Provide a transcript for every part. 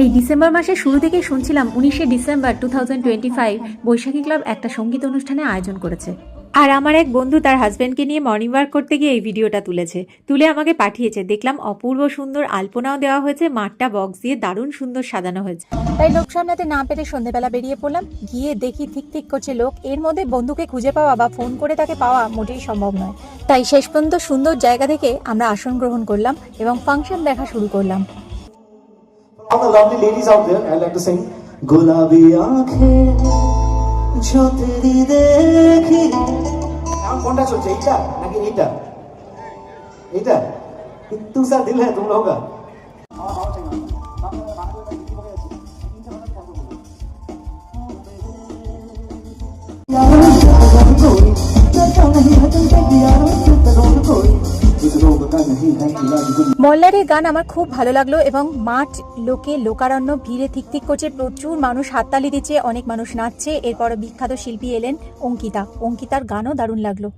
এই ডিসেম্বর মাসের শুরু থেকেই শুনছিলাম 19শে ডিসেম্বর 2025 বৈশাখী ক্লাব একটা সঙ্গীত অনুষ্ঠানে আয়োজন করেছে। আর আমার এক বন্ধু তার হাজব্যান্ডকে নিয়ে মর্নিং ওয়াক করতে গিয়ে এই ভিডিওটা তুলে আমাকে পাঠিয়েছে। দেখলাম অপূর্ব সুন্দর আলপনাও দেওয়া হয়েছে, মাঠটা বক্স দিয়ে দারুণ সুন্দর সাজানো হয়েছে। তাই লোক সামলাতে না পেরে সন্ধ্যেবেলা বেরিয়ে পড়লাম। গিয়ে দেখি ঠিক ঠিক করছে লোক। এর মধ্যে বন্ধুকে খুঁজে পাওয়া বা ফোন করে তাকে পাওয়া মোটেই সম্ভব নয়। তাই শেষ পর্যন্ত সুন্দর জায়গা থেকে আমরা আসন গ্রহণ করলাম এবং ফাংশন দেখা শুরু করলাম। All the lovely ladies out there, I'd like to sing Gulabi aankhein jo teri dekhi. এখন কোনটা চলছে, এইটা নাকি এইটা? এইটা ইত্তু সা দিল है तुम लोगों का। মল্লারের গান আমার খুব ভালো লাগলো এবং মাঠ লোকে লোকারণ্য ভিড়ে ঠিক ঠিক করছে, প্রচুর মানুষ হাততালি দিচ্ছে, অনেক মানুষ নাচছে। এরপর বিখ্যাত শিল্পী এলেন অঙ্কিতার গানও দারুণ লাগলো।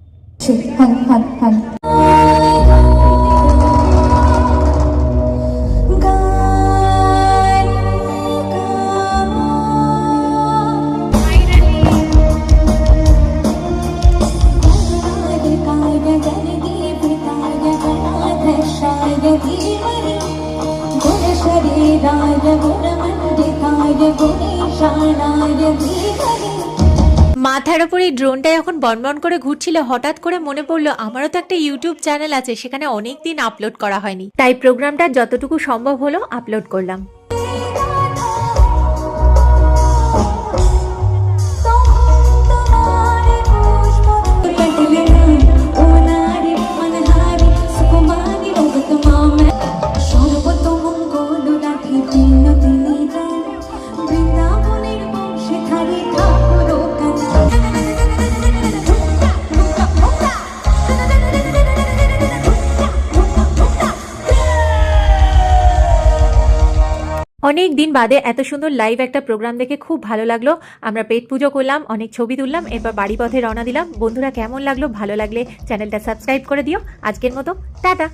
মাথার উপর এই ড্রোনটা যখন বনবন করে ঘুরছিল, হঠাৎ করে মনে পড়লো আমারও তো একটা ইউটিউব চ্যানেল আছে, সেখানে অনেক দিন আপলোড করা হয়নি। তাই প্রোগ্রামটা যতটুকু সম্ভব হলো আপলোড করলাম। অনেক দিন বাদে এত সুন্দর লাইভ একটা প্রোগ্রাম দেখে খুব ভালো লাগলো। আমরা পেট পুজো করলাম, অনেক ছবি তুললাম, এরপর বাড়ি পথে রওনা দিলাম। বন্ধুরা কেমন লাগলো? ভালো লাগলে চ্যানেলটা সাবস্ক্রাইব করে দিও। আজকের মতো টাটা।